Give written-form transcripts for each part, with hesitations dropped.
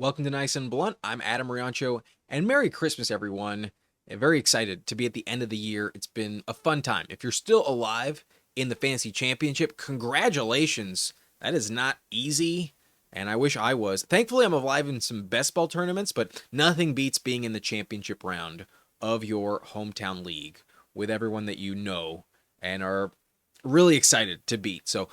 Welcome to Nice and Blunt. I'm Adam Riancho, and Merry Christmas, everyone. Very excited to be at the end of the year. It's been a fun time. If you're still alive in the Fantasy Championship, congratulations. That is not easy, and I wish I was. Thankfully, I'm alive in some best ball tournaments, but nothing beats being in the championship round of your hometown league with everyone that you know and are really excited to beat. So,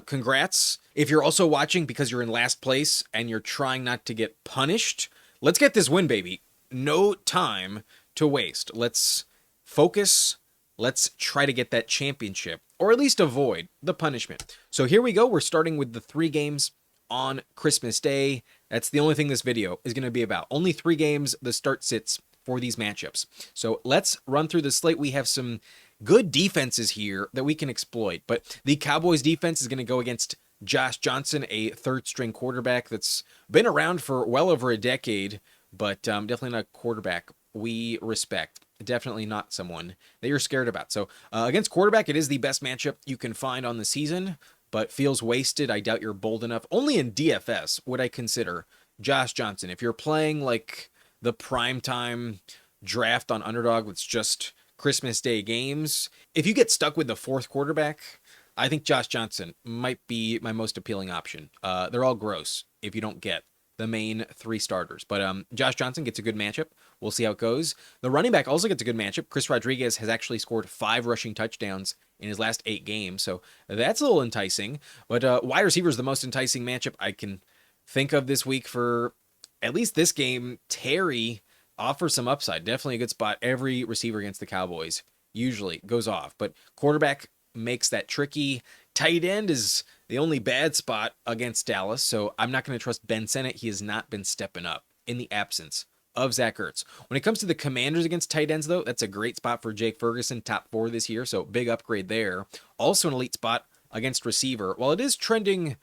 congrats. If you're also watching because you're in last place and you're trying not to get punished, let's get this win, baby. No time to waste. Let's focus. Let's try to get that championship, or at least avoid the punishment. So here we go. We're starting with the 3 games on Christmas Day. That's the only thing this video is going to be about. Only 3 games, the start sits for these matchups. So let's run through the slate. We have some good defenses here that we can exploit, but the Cowboys defense is going to go against Josh Johnson, a third-string quarterback that's been around for well over a decade, but definitely not a quarterback we respect. Definitely not someone that you're scared about. So against quarterback, it is the best matchup you can find on the season, but feels wasted. I doubt you're bold enough. Only in DFS would I consider Josh Johnson. If you're playing like the primetime draft on Underdog with just Christmas Day games, if you get stuck with the 4th quarterback, I think Josh Johnson might be my most appealing option. They're all gross if you don't get the main 3 starters. But Josh Johnson gets a good matchup. We'll see how it goes. The running back also gets a good matchup. Chris Rodriguez has actually scored 5 rushing touchdowns in his last 8 games, so that's a little enticing. But wide receiver is the most enticing matchup I can think of this week for at least this game. Terry offers some upside. Definitely a good spot. Every receiver against the Cowboys usually goes off, but quarterback makes that tricky. Tight end is the only bad spot against Dallas, so I'm not going to trust Ben Sennett. He has not been stepping up in the absence of Zach Ertz. When it comes to the Commanders against tight ends, though, that's a great spot for Jake Ferguson, top 4 this year, so big upgrade there. Also an elite spot against receiver. While it is trending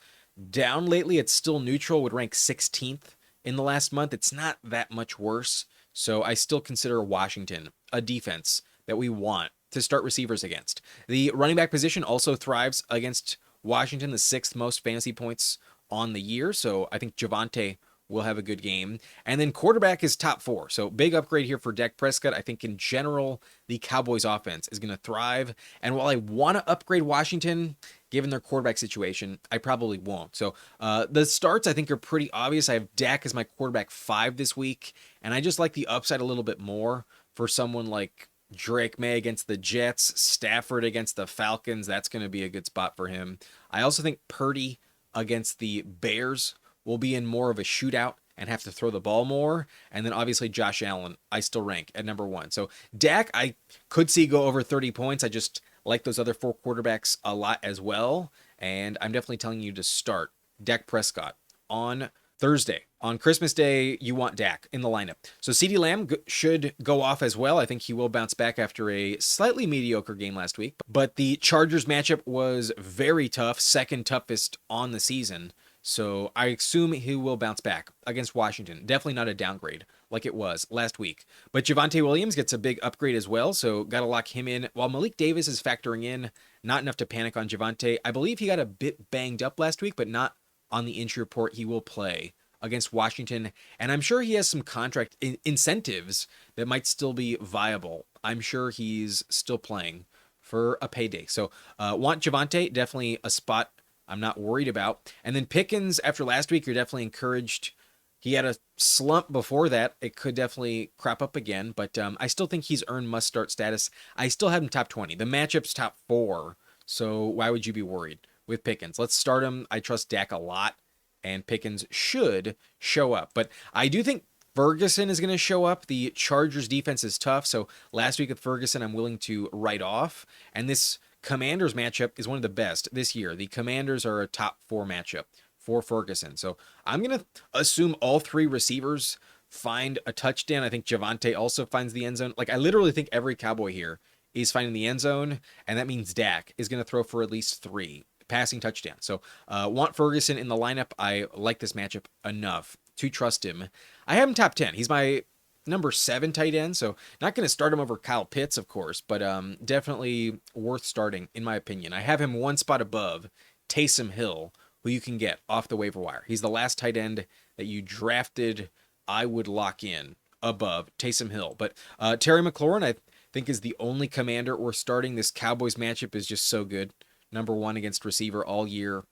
down lately, it's still neutral, would rank 16th in the last month. It's not that much worse, so I still consider Washington a defense that we want to start receivers against. The running back position also thrives against Washington, the 6th most fantasy points on the year. So I think Javonte will have a good game. And then quarterback is top 4. So big upgrade here for Dak Prescott. I think in general, the Cowboys offense is going to thrive. And while I want to upgrade Washington, given their quarterback situation, I probably won't. So the starts I think are pretty obvious. I have Dak as my quarterback 5 this week. And I just like the upside a little bit more for someone like Drake May against the Jets, Stafford against the Falcons. That's going to be a good spot for him. I also think Purdy against the Bears will be in more of a shootout and have to throw the ball more. And then obviously Josh Allen, I still rank at number 1. So Dak, I could see go over 30 points. I just like those other 4 quarterbacks a lot as well. And I'm definitely telling you to start Dak Prescott on Thursday. On Christmas Day, you want Dak in the lineup. So CeeDee Lamb should go off as well. I think he will bounce back after a slightly mediocre game last week. But the Chargers matchup was very tough, 2nd toughest on the season. So I assume he will bounce back against Washington. Definitely not a downgrade like it was last week. But Javonte Williams gets a big upgrade as well, so got to lock him in. While Malik Davis is factoring in, not enough to panic on Javonte. I believe he got a bit banged up last week, but not on the injury report. He will play against Washington, and I'm sure he has some contract incentives that might still be viable. I'm sure he's still playing for a payday. So want Javonte, definitely a spot I'm not worried about. And then Pickens, after last week, you're definitely encouraged. He had a slump before that. It could definitely crop up again, but I still think he's earned must-start status. I still have him top 20. The matchup's top 4, so why would you be worried with Pickens? Let's start him. I trust Dak a lot, and Pickens should show up. But I do think Ferguson is going to show up. The Chargers defense is tough, so last week with Ferguson, I'm willing to write off. And this Commanders matchup is one of the best this year. The Commanders are a top 4 matchup for Ferguson. So I'm going to assume all 3 receivers find a touchdown. I think Javonte also finds the end zone. Like, I literally think every Cowboy here is finding the end zone, and that means Dak is going to throw for at least 3 passing touchdowns. So want Ferguson in the lineup. I like this matchup enough to trust him. I have him top 10. He's my number 7 tight end, so not going to start him over Kyle Pitts, of course, but definitely worth starting, in my opinion. I have him 1 spot above Taysom Hill, who you can get off the waiver wire. He's the last tight end that you drafted, I would lock in above Taysom Hill. But Terry McLaurin, I think, is the only Commander we're starting. This Cowboys matchup is just so good. Number one against receiver all year.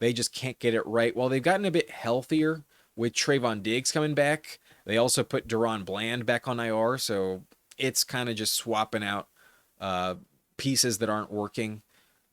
They just can't get it right. Well, they've gotten a bit healthier with Trayvon Diggs coming back. They also put Deron Bland back on IR, so it's kind of just swapping out pieces that aren't working.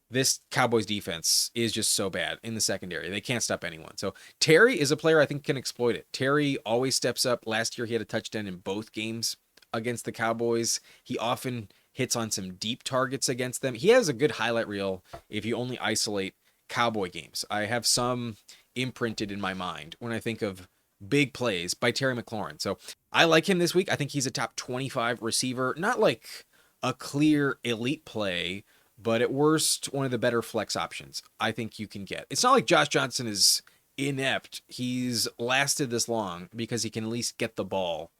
This Cowboys defense is just so bad in the secondary. They can't stop anyone. So Terry is a player I think can exploit it. Terry always steps up. Last year he had a touchdown in both games against the Cowboys. He often hits on some deep targets against them. He has a good highlight reel if you only isolate Cowboy games. I have some imprinted in my mind when I think of big plays by Terry McLaurin. So I like him this week. I think he's a top 25 receiver. Not like a clear elite play, but at worst, one of the better flex options I think you can get. It's not like Josh Johnson is inept. He's lasted this long because he can at least get the ball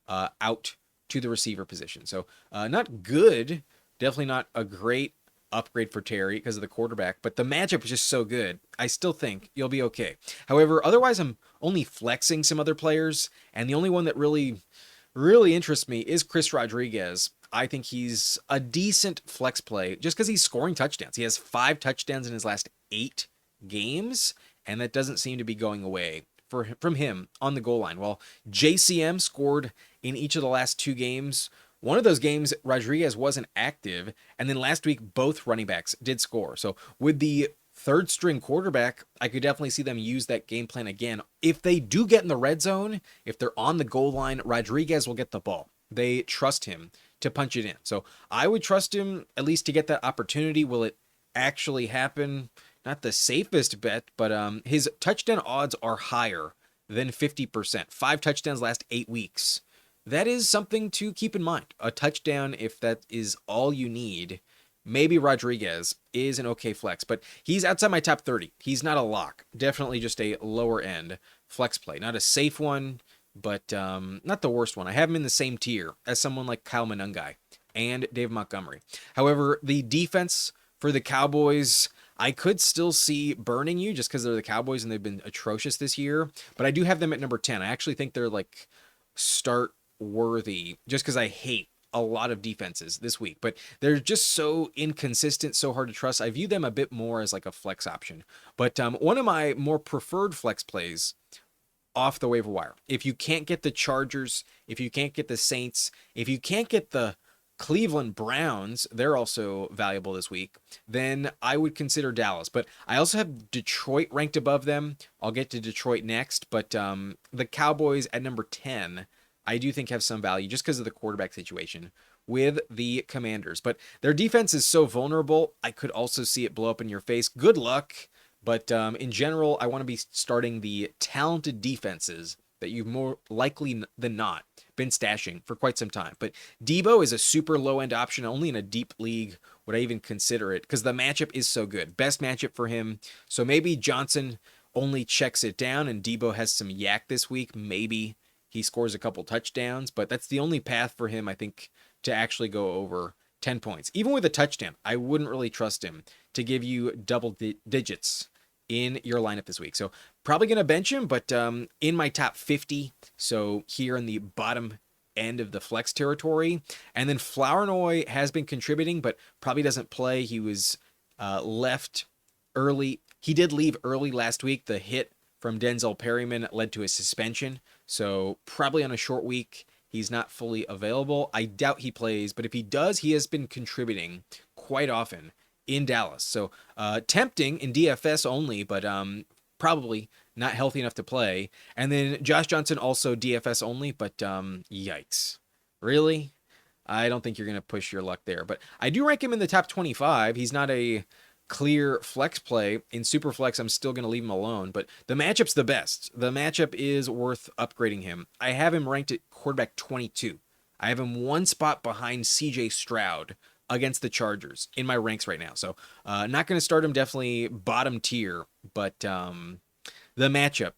out to the receiver position. So not good, definitely not a great upgrade for Terry because of the quarterback, but the matchup is just so good. I still think you'll be okay. However, otherwise I'm only flexing some other players, and the only one that really interests me is Chris Rodriguez. I think he's a decent flex play just because he's scoring touchdowns. He has 5 touchdowns in his last 8 games, and that doesn't seem to be going away from him on the goal line. Well, JCM scored in each of the last 2 games. One of those games, Rodriguez wasn't active, and then last week, both running backs did score. So with the third string quarterback, I could definitely see them use that game plan again. If they do get in the red zone, if they're on the goal line, Rodriguez will get the ball. They trust him to punch it in. So I would trust him at least to get that opportunity. Will it actually happen? Not the safest bet, but his touchdown odds are higher than 50%. 5 touchdowns last 8 weeks. That is something to keep in mind. A touchdown, if that is all you need, maybe Rodriguez is an okay flex, but he's outside my top 30. He's not a lock. Definitely just a lower end flex play. Not a safe one, but not the worst one. I have him in the same tier as someone like Kyle Monangai and Dave Montgomery. However, the defense for the Cowboys, I could still see burning you just because they're the Cowboys and they've been atrocious this year, but I do have them at number 10. I actually think they're like start worthy just because I hate a lot of defenses this week, but they're just so inconsistent, so hard to trust. I view them a bit more as like a flex option, but one of my more preferred flex plays off the waiver wire, if you can't get the Chargers, if you can't get the Saints, if you can't get the Cleveland Browns, they're also valuable this week, then I would consider Dallas. But I also have Detroit ranked above them. I'll get to Detroit next, but the Cowboys at number 10, I do think have some value just because of the quarterback situation with the Commanders. But their defense is so vulnerable, I could also see it blow up in your face. Good luck, but in general, I want to be starting the talented defenses that you've more likely than not been stashing for quite some time. But Debo is a super low-end option. Only in a deep league would I even consider it because the matchup is so good. Best matchup for him. So maybe Johnson only checks it down and Debo has some yak this week. Maybe he scores a couple touchdowns, but that's the only path for him, I think, to actually go over 10 points. Even with a touchdown, I wouldn't really trust him to give you double digits in your lineup this week. So probably going to bench him, but in my top 50, so here in the bottom end of the flex territory. And then Flournoy has been contributing, but probably doesn't play. He was left early. He did leave early last week. The hit from Denzel Perryman led to a suspension, so probably on a short week, he's not fully available. I doubt he plays, but if he does, he has been contributing quite often in Dallas. So tempting in DFS only, but probably not healthy enough to play. And then Josh Johnson also DFS only, but yikes. Really? I don't think you're going to push your luck there. But I do rank him in the top 25. He's not a clear flex play. In Superflex, I'm still going to leave him alone, but the matchup's the best. The matchup is worth upgrading him. I have him ranked at quarterback 22. I have him one spot behind CJ Stroud against the Chargers in my ranks right now. So not going to start him, definitely bottom tier, but the matchup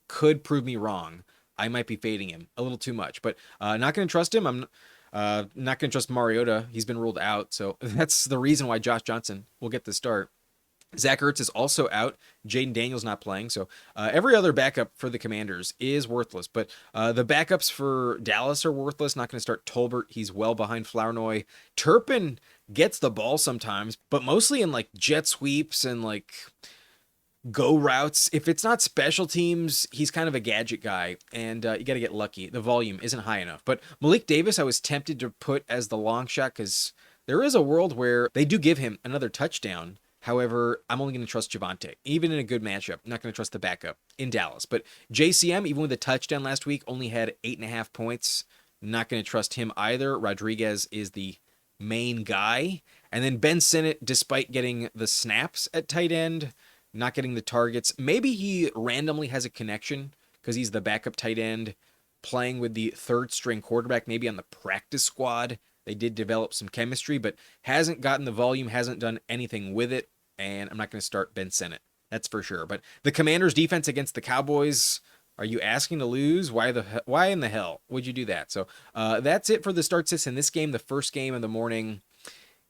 could prove me wrong. I might be fading him a little too much, but not going to trust him. I'm not going to trust Mariota. He's been ruled out, so that's the reason why Josh Johnson will get the start. Zach Ertz is also out. Jaden Daniels not playing. So every other backup for the Commanders is worthless. But the backups for Dallas are worthless. Not going to start Tolbert. He's well behind Flournoy. Turpin gets the ball sometimes, but mostly in like jet sweeps and like go routes. If it's not special teams, he's kind of a gadget guy, and you got to get lucky. The volume isn't high enough. But Malik Davis, I was tempted to put as the long shot because there is a world where they do give him another touchdown. However, I'm only going to trust Javonte. Even in a good matchup, I'm not going to trust the backup in Dallas. But JCM, even with a touchdown last week, only had 8.5 points. Not going to trust him either. Rodriguez is the main guy. And then Ben Sinnott, despite getting the snaps at tight end, not getting the targets. Maybe he randomly has a connection because he's the backup tight end playing with the third string quarterback, maybe on the practice squad. They did develop some chemistry, but hasn't gotten the volume, hasn't done anything with it, and I'm not going to start Ben Sinnott. That's for sure. But the Commanders' defense against the Cowboys, are you asking to lose? Why in the hell would you do that? So that's it for the start sits in this game, the first game of the morning.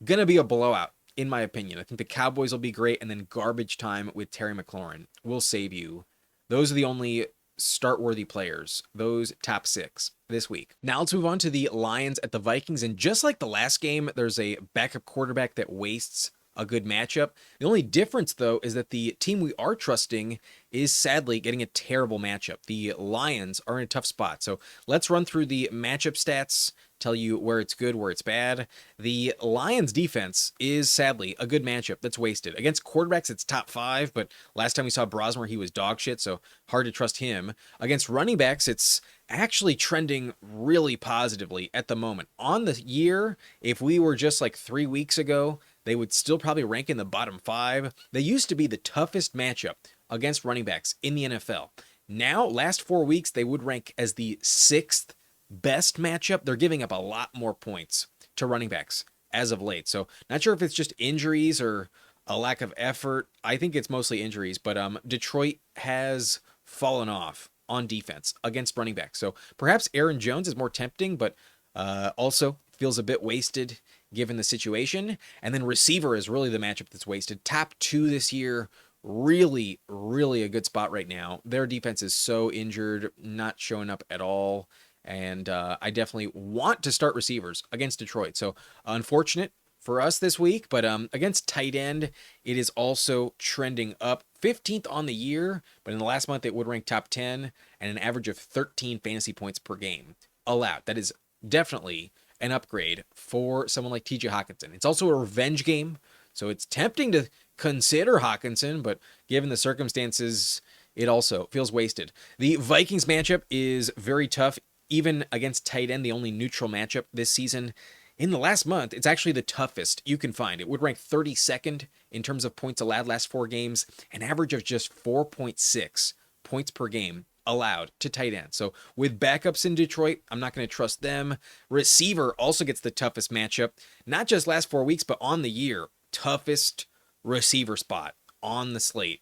Gonna be a blowout, in my opinion. I think the Cowboys will be great, and then garbage time with Terry McLaurin will save you. Those are the only start-worthy players, those top 6 this week. Now let's move on to the Lions at the Vikings, and just like the last game, there's a backup quarterback that wastes a good matchup. The only difference, though, is that the team we are trusting is sadly getting a terrible matchup. The Lions are in a tough spot. So let's run through the matchup stats, tell you where it's good, where it's bad. The Lions defense is sadly a good matchup that's wasted. Against quarterbacks, it's top 5, but last time we saw Brosmer, he was dog shit, so hard to trust him. Against running backs, it's actually trending really positively at the moment. On the year, if we were just like 3 weeks ago, they would still probably rank in the bottom 5. They used to be the toughest matchup against running backs in the NFL. Now, last 4 weeks, they would rank as the 6th best matchup. They're giving up a lot more points to running backs as of late. So not sure if it's just injuries or a lack of effort. I think it's mostly injuries, but Detroit has fallen off on defense against running backs. So perhaps Aaron Jones is more tempting, but also feels a bit wasted given the situation. And then receiver is really the matchup that's wasted. Top 2 this year, really, really a good spot right now. Their defense is so injured, not showing up at all. And I definitely want to start receivers against Detroit. So unfortunate for us this week, but against tight end, it is also trending up. 15th on the year, but in the last month it would rank top 10 and an average of 13 fantasy points per game allowed. That is definitely an upgrade for someone like TJ Hawkinson. It's also a revenge game, so it's tempting to consider Hawkinson, but given the circumstances, it also feels wasted. The Vikings matchup is very tough, even against tight end, the only neutral matchup this season. In the last month, it's actually the toughest you can find. It would rank 32nd in terms of points allowed last 4 games, an average of just 4.6 points per game allowed to tight end. So with backups in Detroit, I'm not going to trust them. Receiver also gets the toughest matchup, not just last 4 weeks, but on the year. Toughest receiver spot on the slate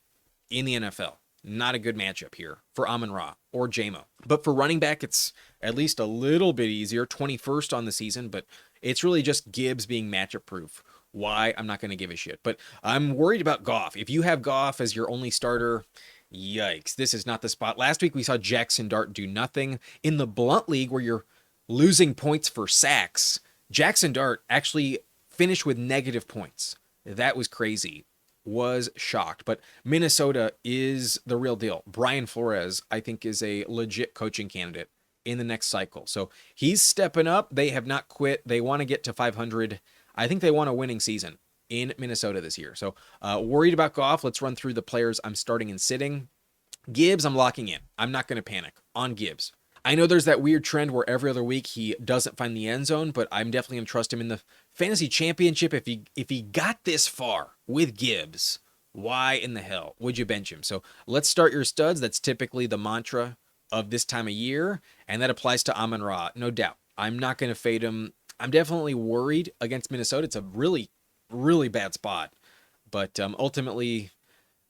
in the NFL. Not a good matchup here for Amon-Ra or JMO. But for running back, it's at least a little bit easier. 21st on the season, but it's really just Gibbs being matchup proof. Why? I'm not going to give a shit. But I'm worried about Goff. If you have Goff as your only starter, yikes, this is not the spot. Last week we saw Jackson Dart do nothing. In the Blunt League, where you're losing points for sacks, Jackson Dart actually finished with negative points. That was crazy. Was shocked. But Minnesota is the real deal. Brian Flores, I think, is a legit coaching candidate in the next cycle. So he's stepping up. They have not quit. They want to get to 500. I think they want a winning season in Minnesota this year. So worried about Goff. Let's run through the players I'm starting and sitting. Gibbs, I'm locking in. I'm not going to panic on Gibbs. I know there's that weird trend where every other week he doesn't find the end zone, but I'm definitely going to trust him in the fantasy championship. If he got this far with Gibbs, why in the hell would you bench him? So let's start your studs. That's typically the mantra of this time of year, and that applies to Amon-Ra, no doubt. I'm not going to fade him. I'm definitely worried against Minnesota. It's a really, really bad spot, but ultimately,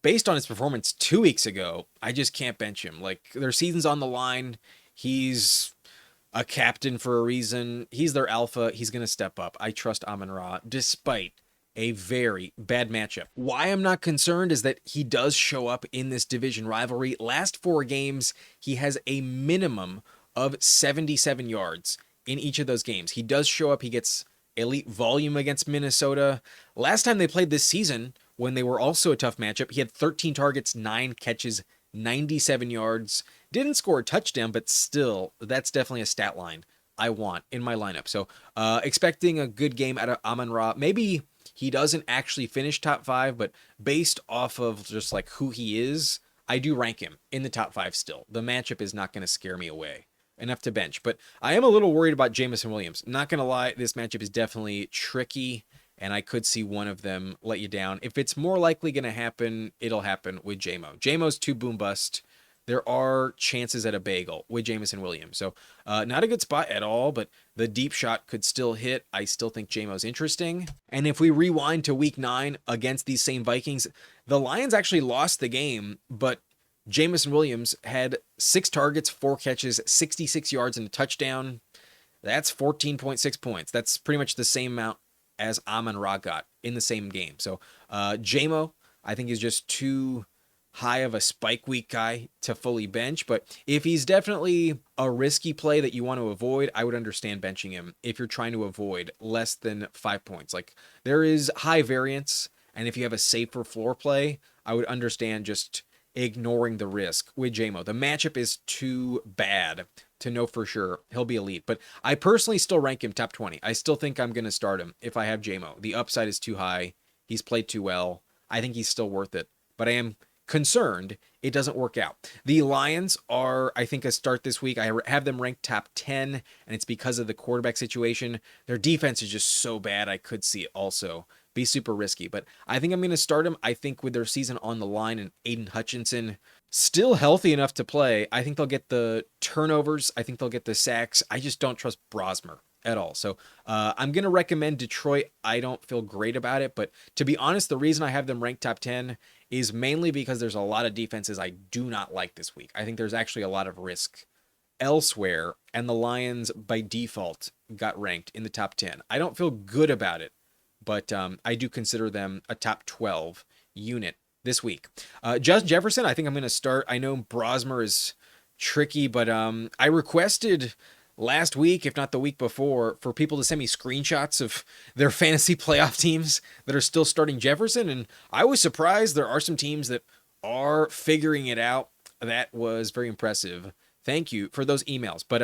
based on his performance 2 weeks ago, I just can't bench him. Like, their season's on the line. He's a captain for a reason. He's their alpha. He's going to step up. I trust Amon-Ra despite a very bad matchup. Why I'm not concerned is that he does show up in this division rivalry. Last 4 games, he has a minimum of 77 yards in each of those games. He does show up. He gets elite volume against Minnesota. Last time they played this season, when they were also a tough matchup, he had 13 targets, 9 catches, 97 yards. Didn't score a touchdown, but still, that's definitely a stat line I want in my lineup. So expecting a good game out of Amon-Ra. Maybe he doesn't actually finish top 5, but based off of just like who he is, I do rank him in the top 5 still. The matchup is not going to scare me away enough to bench, but I am a little worried about Jameson Williams. Not going to lie, this matchup is definitely tricky, and I could see one of them let you down. If it's more likely going to happen, it'll happen with JMO. JMO's too boom bust. There are chances at a bagel with Jameson Williams. So not a good spot at all, but the deep shot could still hit. I still think JMO's interesting. And if we rewind to week 9 against these same Vikings, the Lions actually lost the game, but Jameson Williams had 6 targets, 4 catches, 66 yards, and a touchdown. That's 14.6 points. That's pretty much the same amount as Amon-Ra got in the same game. So JMO, I think, is just too high of a spike week guy to fully bench, but if he's definitely a risky play that you want to avoid, I would understand benching him if you're trying to avoid less than 5 points. Like, there is high variance, and if you have a safer floor play, I would understand just ignoring the risk with JMO. The matchup is too bad to know for sure he'll be elite, but I personally still rank him top 20. I still think I'm going to start him if I have JMO. The upside is too high. He's played too well. I think he's still worth it, but I am concerned it doesn't work out. The Lions are, I think, a start this week. I have them ranked top 10, and it's because of the quarterback situation. Their defense is just so bad, I could see it also be super risky, but I think I'm going to start them. I think with their season on the line and Aiden Hutchinson still healthy enough to play, I think they'll get the turnovers. I think they'll get the sacks. I just don't trust Brosmer at all. So I'm going to recommend Detroit. I don't feel great about it, but to be honest, the reason I have them ranked top 10 is mainly because there's a lot of defenses I do not like this week. I think there's actually a lot of risk elsewhere, and the Lions by default got ranked in the top 10. I don't feel good about it, but I do consider them a top 12 unit this week. Justin Jefferson, I think I'm going to start. I know Brosmer is tricky, but I requested last week, if not the week before, for people to send me screenshots of their fantasy playoff teams that are still starting Jefferson, and I was surprised there are some teams that are figuring it out. That was very impressive. Thank you for those emails. But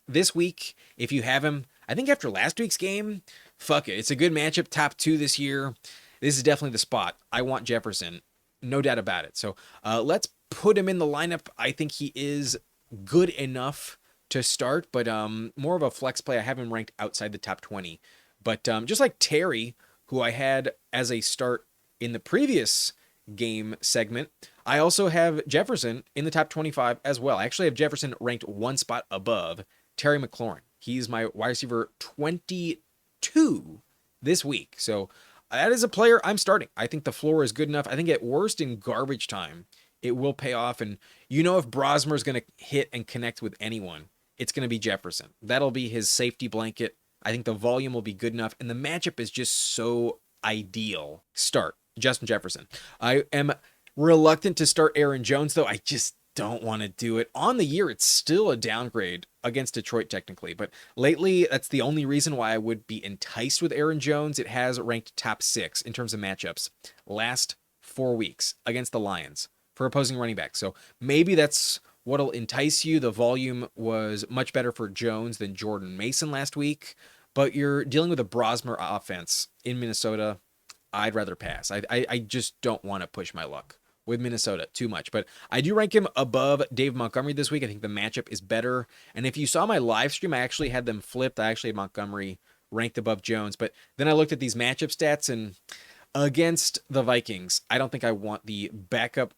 this week, if you have him, I think after last week's game, fuck it. It's a good matchup, top 2 this year. This is definitely the spot. I want Jefferson, no doubt about it. So let's put him in the lineup. I think he is good enough to start, but more of a flex play. I have him ranked outside the top 20. But just like Terry, who I had as a start in the previous game segment, I also have Jefferson in the top 25 as well. I actually have Jefferson ranked 1 spot above Terry McLaurin. He's my wide receiver 22 this week. So that is a player I'm starting. I think the floor is good enough. I think at worst in garbage time, it will pay off. And you know, if Brosmer is going to hit and connect with anyone, it's going to be Jefferson. That'll be his safety blanket. I think the volume will be good enough. And the matchup is just so ideal. Start Justin Jefferson. I am reluctant to start Aaron Jones, though. I just don't want to do it. On the year, it's still a downgrade against Detroit technically, but lately that's the only reason why I would be enticed with Aaron Jones. It has ranked top 6 in terms of matchups last 4 weeks against the Lions for opposing running backs. So maybe that's what'll entice you. The volume was much better for Jones than Jordan Mason last week, but you're dealing with a Brosmer offense in Minnesota. I'd rather pass. I just don't want to push my luck with Minnesota too much, but I do rank him above Dave Montgomery this week. I think the matchup is better. And if you saw my live stream, I actually had them flipped. I actually had Montgomery ranked above Jones, but then I looked at these matchup stats, and against the Vikings, I don't think I want the backup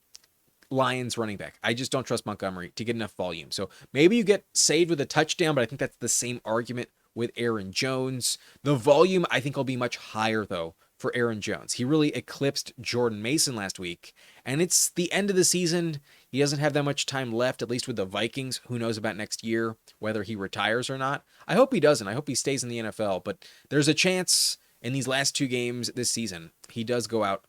Lions running back. I just don't trust Montgomery to get enough volume. So maybe you get saved with a touchdown, but I think that's the same argument with Aaron Jones. The volume, I think, will be much higher, though, for Aaron Jones. He really eclipsed Jordan Mason last week, and it's the end of the season. He doesn't have that much time left, at least with the Vikings. Who knows about next year, whether he retires or not. I hope he doesn't. I hope he stays in the NFL, but there's a chance in these last 2 games this season, he does go out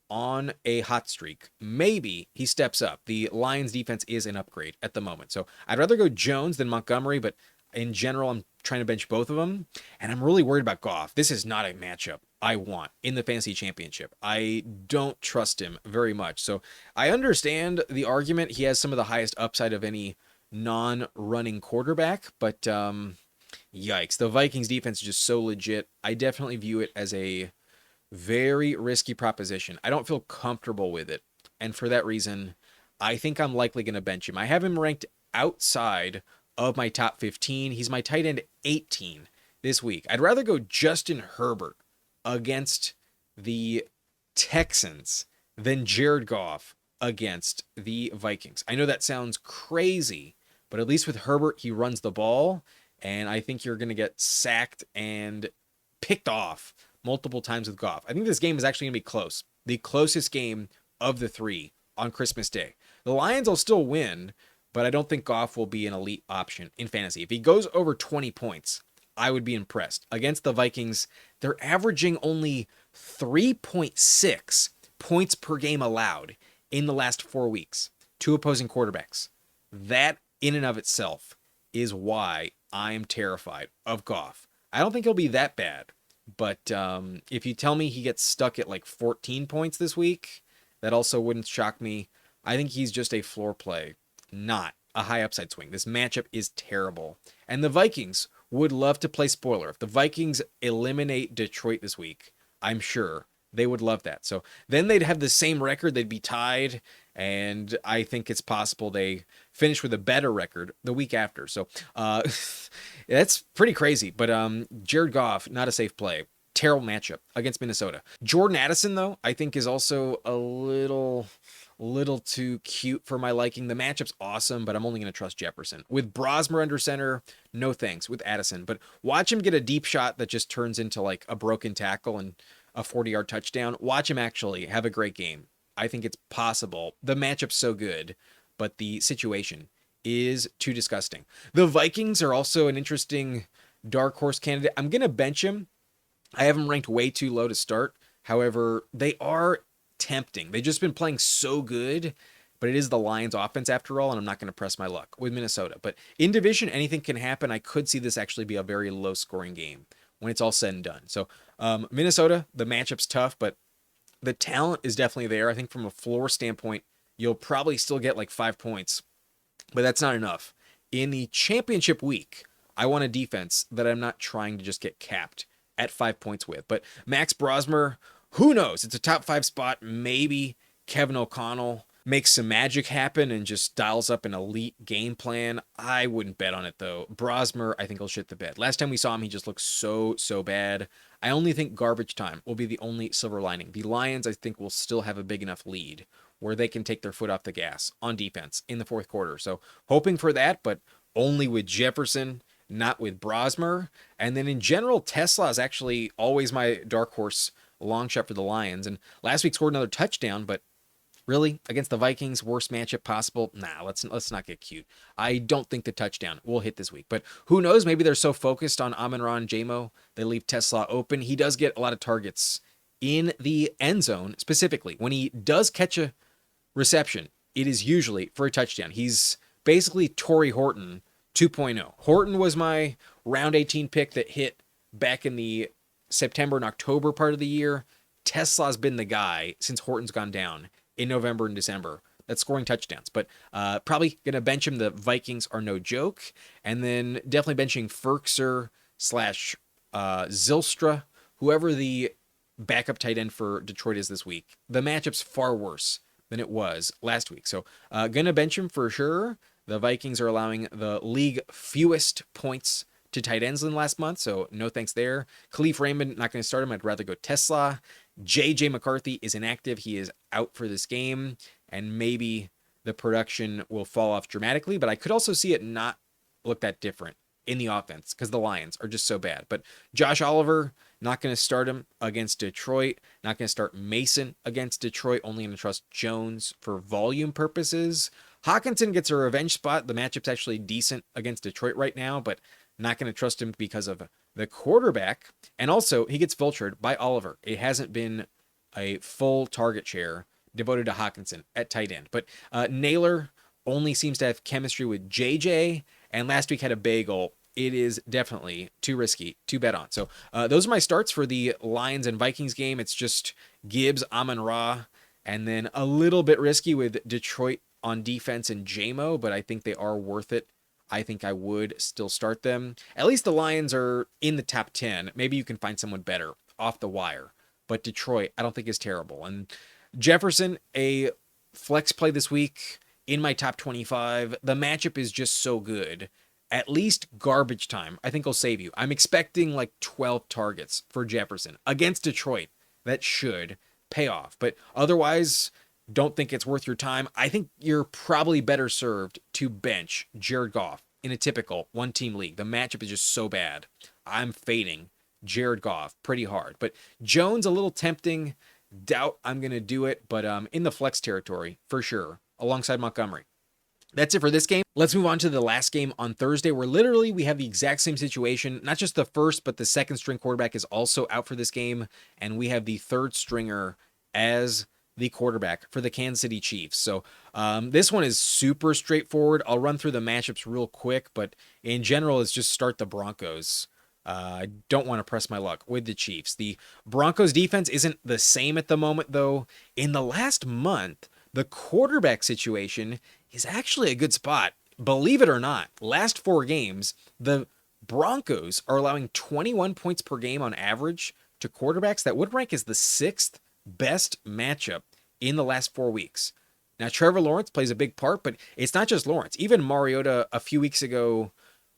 on a hot streak. Maybe he steps up. The Lions defense is an upgrade at the moment. So I'd rather go Jones than Montgomery, but in general, I'm trying to bench both of them. And I'm really worried about Goff. This is not a matchup I want in the fantasy championship. I don't trust him very much. So I understand the argument. He has some of the highest upside of any non-running quarterback, but yikes. The Vikings defense is just so legit. I definitely view it as a very risky proposition. I don't feel comfortable with it. And for that reason, I think I'm likely going to bench him. I have him ranked outside of my top 15. He's my tight end 18 this week. I'd rather go Justin Herbert against the Texans than Jared Goff against the Vikings. I know that sounds crazy, but at least with Herbert, he runs the ball, and I think you're going to get sacked and picked off multiple times with Goff. I think this game is actually going to be close. The closest game of the 3 on Christmas Day. The Lions will still win, but I don't think Goff will be an elite option in fantasy. If he goes over 20 points, I would be impressed. Against the Vikings, they're averaging only 3.6 points per game allowed in the last 4 weeks to opposing quarterbacks. That in and of itself is why I'm terrified of Goff. I don't think he'll be that bad. But if you tell me he gets stuck at like 14 points this week, that also wouldn't shock me. I think he's just a floor play, not a high upside swing. This matchup is terrible. And the Vikings would love to play spoiler. If the Vikings eliminate Detroit this week, I'm sure they would love that. So then they'd have the same record. They'd be tied. And I think it's possible they finish with a better record the week after. So that's pretty crazy. But Jared Goff, not a safe play. Terrible matchup against Minnesota. Jordan Addison, though, I think is also a little too cute for my liking. The matchup's awesome, but I'm only going to trust Jefferson. With Brosmer under center, no thanks with Addison. But watch him get a deep shot that just turns into like a broken tackle and a 40-yard touchdown. Watch him actually have a great game. I think it's possible. The matchup's so good, but the situation is too disgusting. The Vikings are also an interesting dark horse candidate. I'm going to bench him. I have him ranked way too low to start. However, they are tempting. They've just been playing so good, but it is the Lions offense after all, and I'm not going to press my luck with Minnesota. But in division, anything can happen. I could see this actually be a very low scoring game when it's all said and done. So Minnesota, the matchup's tough, but the talent is definitely there. I think from a floor standpoint, you'll probably still get like 5 points, but that's not enough. In the championship week, I want a defense that I'm not trying to just get capped at 5 points with. But Max Brosmer, who knows? It's a top 5 spot. Maybe Kevin O'Connell makes some magic happen and just dials up an elite game plan. I wouldn't bet on it, though. Brosmer, I think he'll shit the bed. Last time we saw him, he just looked so bad. I only think garbage time will be the only silver lining. The Lions, I think, will still have a big enough lead where they can take their foot off the gas on defense in the fourth quarter. So hoping for that, but only with Jefferson, not with Brosmer. And then in general, Tesla is actually always my dark horse long shot for the Lions. And last week scored another touchdown, but really, against the Vikings, worst matchup possible? Nah, let's not get cute. I don't think the touchdown will hit this week. But who knows? Maybe they're so focused on Amon-Ra and J-Mo, they leave Tesla open. He does get a lot of targets in the end zone, specifically. When he does catch a reception, it is usually for a touchdown. He's basically Torrey Horton 2.0. Horton was my round 18 pick that hit back in the September and October part of the year. Tesla's been the guy since Horton's gone down in November and December that's scoring touchdowns. But probably going to bench him. The Vikings are no joke. And then definitely benching Ferkser / Zylstra, whoever the backup tight end for Detroit is this week. The matchup's far worse than it was last week. So going to bench him for sure. The Vikings are allowing the league fewest points to tight ends in last month, so no thanks there. Khalif Raymond, not going to start him. I'd rather go Tesla. J.J. McCarthy is inactive. He is out for this game, and maybe the production will fall off dramatically, but I could also see it not look that different in the offense because the Lions are just so bad. But Josh Oliver, not going to start him against Detroit. Not going to start Mason against Detroit. Only going to trust Jones for volume purposes. Hawkinson gets a revenge spot. The matchup's actually decent against Detroit right now, but Not going to trust him because of the quarterback. And also, he gets vultured by Oliver. It hasn't been a full target share devoted to Hawkinson at tight end. But Naylor only seems to have chemistry with JJ, and last week had a bagel. It is definitely too risky to bet on. So those are my starts for the Lions and Vikings game. It's just Gibbs, Amon-Ra, and then a little bit risky with Detroit on defense and JMO, but I think they are worth it. I think I would still start them. At least the Lions are in the top 10. Maybe you can find someone better off the wire. But Detroit, I don't think is terrible. And Jefferson, a flex play this week in my top 25. The matchup is just so good. At least garbage time, I think will save you. I'm expecting like 12 targets for Jefferson against Detroit. That should pay off. But otherwise, don't think it's worth your time. I think you're probably better served to bench Jared Goff in a typical one-team league. The matchup is just so bad. I'm fading Jared Goff pretty hard. But Jones, a little tempting. Doubt I'm going to do it, but in the flex territory for sure, alongside Montgomery. That's it for this game. Let's move on to the last game on Thursday, where literally we have the exact same situation. Not just the first, but the second string quarterback is also out for this game, and we have the third stringer as the quarterback for the Kansas City Chiefs. So this one is super straightforward. I'll run through the matchups real quick, but in general, it's just start the Broncos. I don't want to press my luck with the Chiefs. The Broncos defense isn't the same at the moment, though. In the last month, the quarterback situation is actually a good spot. Believe it or not, last 4 games, the Broncos are allowing 21 points per game on average to quarterbacks. That would rank as the 6th best matchup in the last 4 weeks. Now, Trevor Lawrence plays a big part, but it's not just Lawrence. Even Mariota a few weeks ago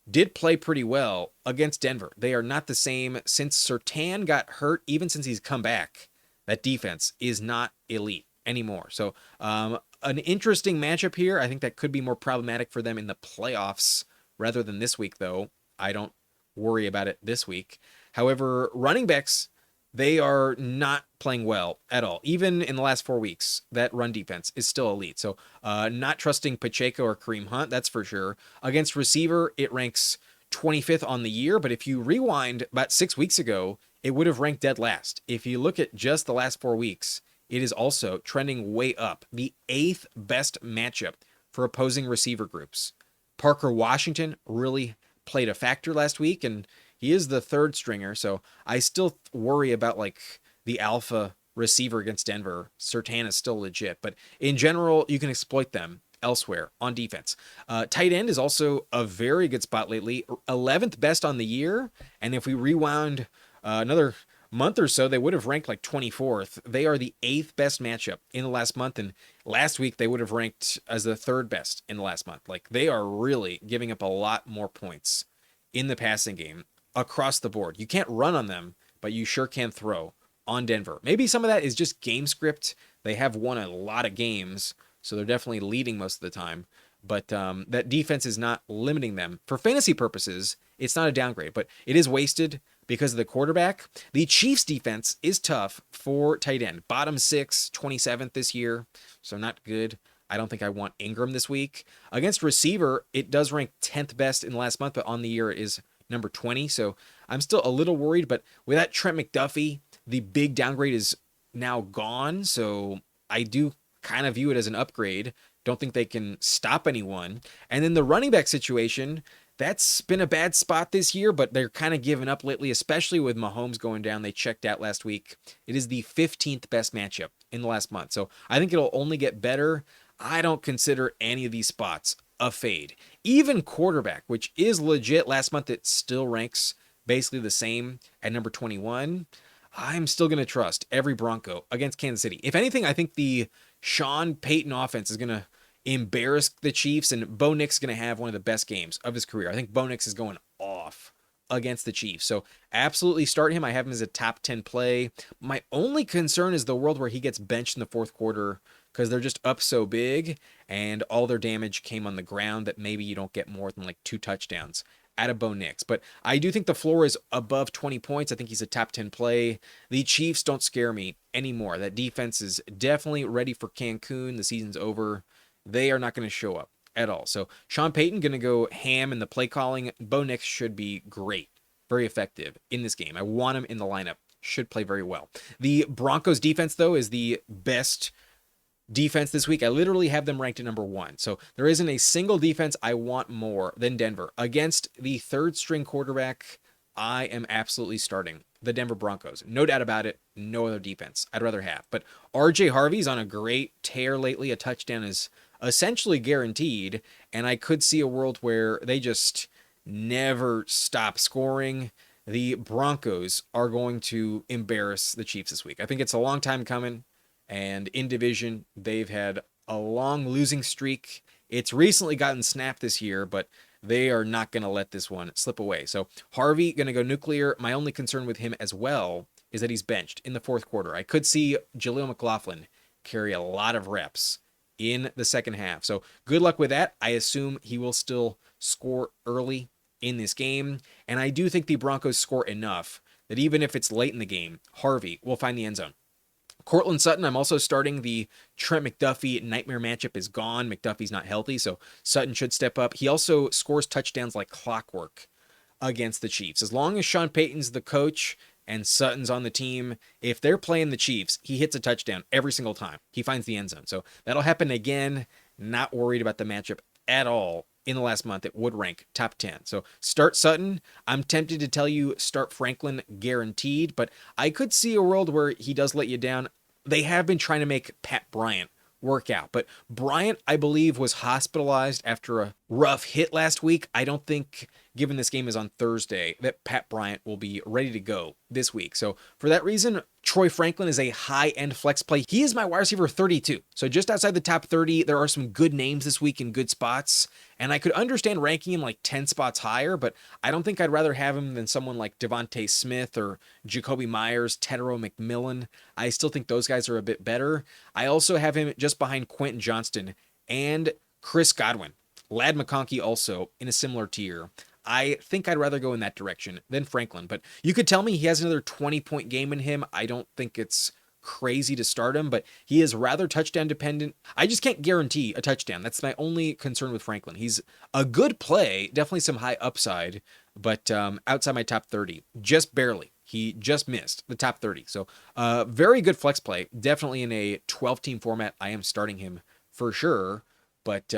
did play pretty well against Denver. They are not the same since Surtain got hurt. Even since he's come back, that defense is not elite anymore. So an interesting matchup here. I think that could be more problematic for them in the playoffs rather than this week, though. I don't worry about it this week. However, running backs, they are not playing well at all. Even in the last 4 weeks, that run defense is still elite. So not trusting Pacheco or Kareem Hunt, that's for sure. Against receiver, it ranks 25th on the year. But if you rewind about 6 weeks ago, it would have ranked dead last. If you look at just the last 4 weeks, it is also trending way up. The 8th best matchup for opposing receiver groups. Parker Washington really played a factor last week, and he is the third stringer, so I still worry about like the alpha receiver against Denver. Surtain is still legit, but in general, you can exploit them elsewhere on defense. Tight end is also a very good spot lately. 11th best on the year, and if we rewound another month or so, they would have ranked like 24th. They are the 8th best matchup in the last month, and last week they would have ranked as the 3rd best in the last month. Like, they are really giving up a lot more points in the passing game across the board. You can't run on them, but you sure can throw on Denver. Maybe some of that is just game script. They have won a lot of games, so they're definitely leading most of the time. But that defense is not limiting them. For fantasy purposes, it's not a downgrade, but it is wasted because of the quarterback. The Chiefs defense is tough for tight end. Bottom 6, 27th this year, so not good. I don't think I want Ingram this week. Against receiver, it does rank 10th best in the last month, but on the year it is number 20. So I'm still a little worried, but without Trent McDuffie, the big downgrade is now gone. So I do kind of view it as an upgrade. Don't think they can stop anyone. And then the running back situation, that's been a bad spot this year, but they're kind of giving up lately, especially with Mahomes going down. They checked out last week. It is the 15th best matchup in the last month. So I think it'll only get better. I don't consider any of these spots a fade. Even quarterback, which is legit. Last month, it still ranks basically the same at number 21. I'm still going to trust every Bronco against Kansas City. If anything, I think the Sean Payton offense is going to embarrass the Chiefs, and Bo Nix is going to have one of the best games of his career. I think Bo Nix is going off against the Chiefs. So absolutely start him. I have him as a top 10 play. My only concern is the world where he gets benched in the fourth quarter because they're just up so big and all their damage came on the ground that maybe you don't get more than like 2 touchdowns out of Bo Nix. But I do think the floor is above 20 points. I think he's a top 10 play. The Chiefs don't scare me anymore. That defense is definitely ready for Cancun. The season's over. They are not going to show up at all. So Sean Payton going to go ham in the play calling. Bo Nix should be great, very effective in this game. I want him in the lineup. Should play very well. The Broncos defense, though, is the best defense this week. I literally have them ranked at number 1. So there isn't a single defense I want more than Denver. Against the third string quarterback, I am absolutely starting the Denver Broncos. No doubt about it. No other defense I'd rather have. But RJ Harvey's on a great tear lately. A touchdown is essentially guaranteed. And I could see a world where they just never stop scoring. The Broncos are going to embarrass the Chiefs this week. I think it's a long time coming. And in division, they've had a long losing streak. It's recently gotten snapped this year, but they are not going to let this one slip away. So Harvey going to go nuclear. My only concern with him as well is that he's benched in the fourth quarter. I could see Jaleel McLaughlin carry a lot of reps in the second half. So good luck with that. I assume he will still score early in this game. And I do think the Broncos score enough that even if it's late in the game, Harvey will find the end zone. Cortland Sutton, I'm also starting. The Trent McDuffie nightmare matchup is gone. McDuffie's not healthy, so Sutton should step up. He also scores touchdowns like clockwork against the Chiefs. As long as Sean Payton's the coach and Sutton's on the team, if they're playing the Chiefs, he hits a touchdown every single time. He finds the end zone. So that'll happen again. Not worried about the matchup at all. In the last month, it would rank top 10. So start Sutton. I'm tempted to tell you start Franklin guaranteed, but I could see a world where he does let you down. They have been trying to make Pat Bryant work out, but Bryant, I believe, was hospitalized after a rough hit last week. I don't think, given this game is on Thursday, that Pat Bryant will be ready to go this week. So for that reason, Troy Franklin is a high-end flex play. He is my wide receiver 32. So just outside the top 30, there are some good names this week in good spots. And I could understand ranking him like 10 spots higher, but I don't think I'd rather have him than someone like Devontae Smith or Jacoby Myers, Tedero McMillan. I still think those guys are a bit better. I also have him just behind Quentin Johnston and Chris Godwin. Ladd McConkey also in a similar tier. I think I'd rather go in that direction than Franklin, but you could tell me he has another 20-point game in him. I don't think it's crazy to start him, but he is rather touchdown dependent. I just can't guarantee a touchdown. That's my only concern with Franklin. He's a good play, definitely some high upside, but outside my top 30, just barely. He just missed the top 30. So very good flex play. Definitely in a 12-team format, I am starting him for sure, but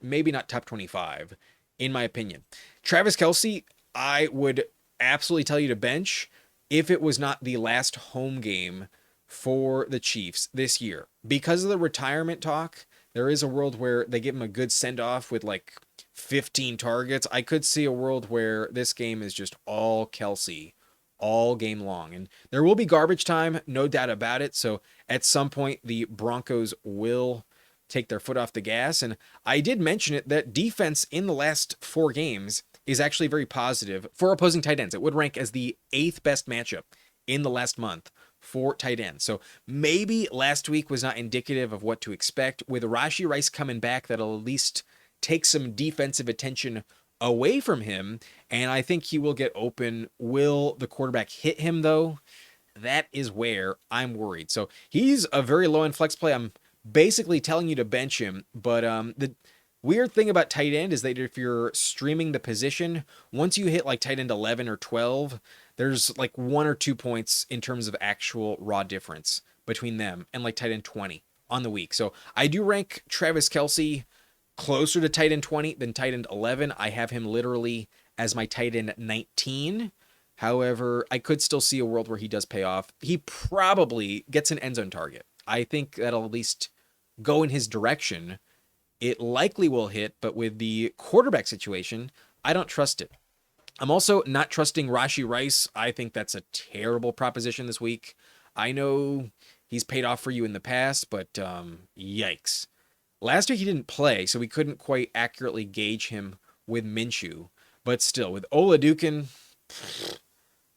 maybe not top 25 in my opinion. Travis Kelce, I would absolutely tell you to bench if it was not the last home game for the Chiefs this year. Because of the retirement talk, there is a world where they give him a good send-off with like 15 targets. I could see a world where this game is just all Kelce all game long. And there will be garbage time, no doubt about it. So at some point, the Broncos will take their foot off the gas. And I did mention it that defense in the last 4 games is actually very positive for opposing tight ends. It would rank as the 8th best matchup in the last month for tight ends. So maybe last week was not indicative of what to expect. With Rashee Rice coming back, that'll at least take some defensive attention away from him. And I think he will get open. Will the quarterback hit him though? That is where I'm worried. So he's a very low end flex play. I'm basically telling you to bench him, but the weird thing about tight end is that if you're streaming the position, once you hit like tight end 11 or 12, there's like 1 or 2 points in terms of actual raw difference between them and like tight end 20 on the week. So I do rank Travis Kelce closer to tight end 20 than tight end 11. I have him literally as my tight end 19. However, I could still see a world where he does pay off. He probably gets an end zone target. I think that'll at least go in his direction. It likely will hit, but with the quarterback situation, I don't trust it. I'm also not trusting Rashee Rice. I think that's a terrible proposition this week. I know he's paid off for you in the past, but yikes. Last week he didn't play, so we couldn't quite accurately gauge him with Minshew. But still, with Olajuwon,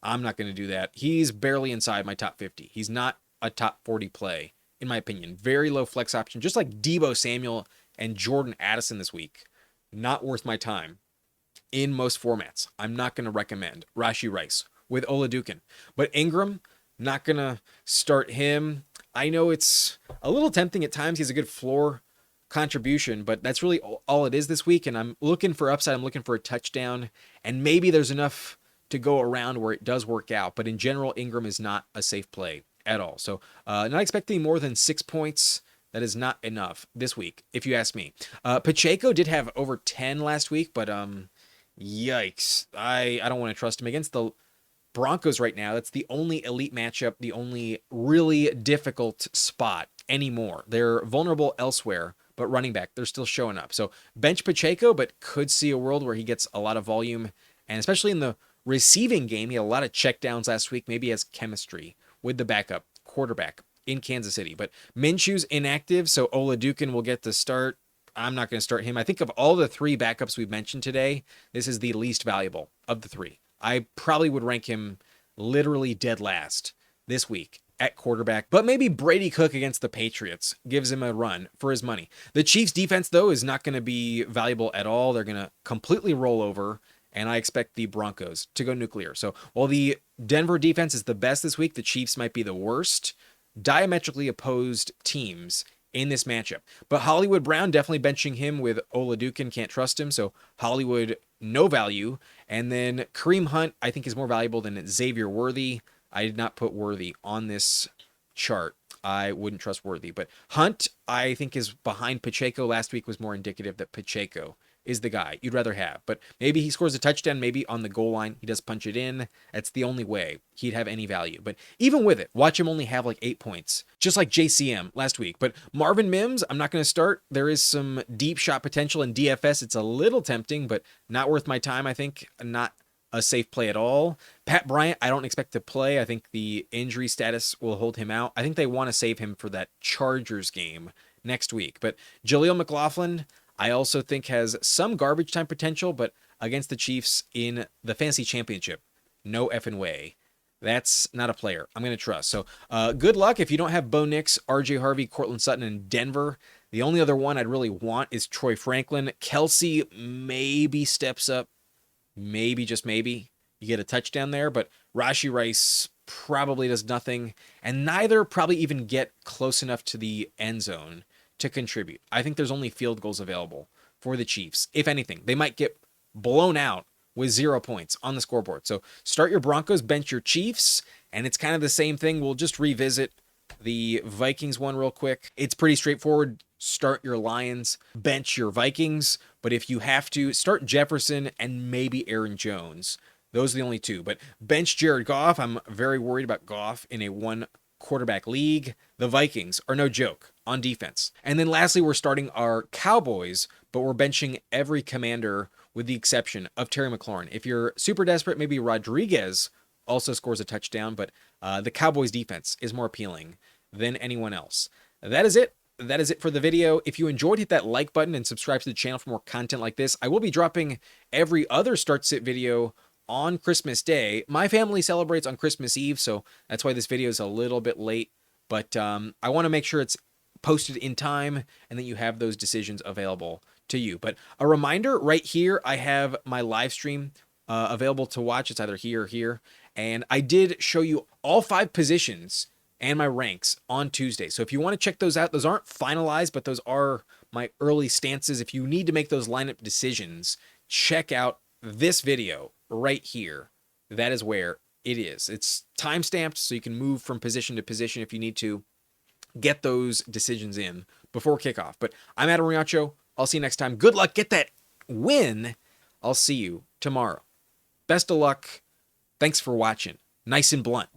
I'm not going to do that. He's barely inside my top 50. He's not a top 40 play, in my opinion. Very low flex option, just like Deebo Samuel and Jordan Addison this week. Not worth my time in most formats. I'm not going to recommend Rashee Rice with Olajuwon. But Ingram, not going to start him. I know it's a little tempting at times. He has a good floor contribution, but that's really all it is this week. And I'm looking for upside. I'm looking for a touchdown, and maybe there's enough to go around where it does work out. But in general, Ingram is not a safe play at all. So not expecting more than 6 points. That is not enough this week, if you ask me. Pacheco did have over 10 last week, but yikes. I don't want to trust him against the Broncos right now. That's the only elite matchup, the only really difficult spot anymore. They're vulnerable elsewhere, but running back, they're still showing up. So bench Pacheco, but could see a world where he gets a lot of volume, and especially in the receiving game, he had a lot of checkdowns last week. Maybe he has chemistry with the backup quarterback in Kansas City. But Minshew's inactive, so Oladukin will get the start. I'm not going to start him. I think of all the 3 backups we've mentioned today, this is the least valuable of the 3. I probably would rank him literally dead last this week at quarterback, but maybe Brady Cook against the Patriots gives him a run for his money. The Chiefs defense, though, is not going to be valuable at all. They're going to completely roll over, and I expect the Broncos to go nuclear. So while the Denver defense is the best this week, the Chiefs might be the worst. Diametrically opposed teams in this matchup. But Hollywood Brown, definitely benching him with Oladukin. Can't trust him, so Hollywood, no value. And then Kareem Hunt, I think, is more valuable than Xavier Worthy. I did not put Worthy on this chart. I wouldn't trust Worthy. But Hunt, I think, is behind Pacheco. Last week was more indicative that Pacheco is the guy you'd rather have. But maybe he scores a touchdown, maybe on the goal line. He does punch it in. That's the only way he'd have any value. But even with it, watch him only have like 8 points, just like JCM last week. But Marvin Mims, I'm not going to start. There is some deep shot potential in DFS. It's a little tempting, but not worth my time, I think. Not a safe play at all. Pat Bryant, I don't expect to play. I think the injury status will hold him out. I think they want to save him for that Chargers game next week. But Jaleel McLaughlin, I also think has some garbage time potential, but against the Chiefs in the fantasy championship, no effing way. That's not a player I'm going to trust. So good luck if you don't have Bo Nix, RJ Harvey, Cortland Sutton, and Denver. The only other one I'd really want is Troy Franklin. Kelsey maybe steps up. Maybe, just maybe, you get a touchdown there, but Rashee Rice probably does nothing, and neither probably even get close enough to the end zone to contribute. I think there's only field goals available for the Chiefs. If anything, they might get blown out with 0 points on the scoreboard. So start your Broncos, bench your Chiefs, and it's kind of the same thing. We'll just revisit the Vikings one real quick. It's pretty straightforward. Start your Lions, bench your Vikings, but if you have to, start Jefferson and maybe Aaron Jones. Those are the only 2. But bench Jared Goff. I'm very worried about Goff in a 1 quarterback league. The Vikings are no joke on defense. And then lastly, we're starting our Cowboys, but we're benching every commander with the exception of Terry McLaurin. If you're super desperate, maybe Rodriguez also scores a touchdown, but the Cowboys defense is more appealing than anyone else. That is it. That is it for the video. If you enjoyed, hit that like button and subscribe to the channel for more content like this. I will be dropping every other Start Sit video on Christmas Day. My family celebrates on Christmas Eve, so that's why this video is a little bit late. But I want to make sure it's posted in time and that you have those decisions available to you. But a reminder, right here, I have my live stream available to watch. It's either here or here. And I did show you all 5 positions and my ranks on Tuesday. So if you want to check those out, those aren't finalized, but those are my early stances. If you need to make those lineup decisions, check out this video right here. That is where it is. It's time-stamped, so you can move from position to position if you need to get those decisions in before kickoff. But I'm Adam Riacho. I'll see you next time. Good luck. Get that win. I'll see you tomorrow. Best of luck. Thanks for watching. Nice and blunt.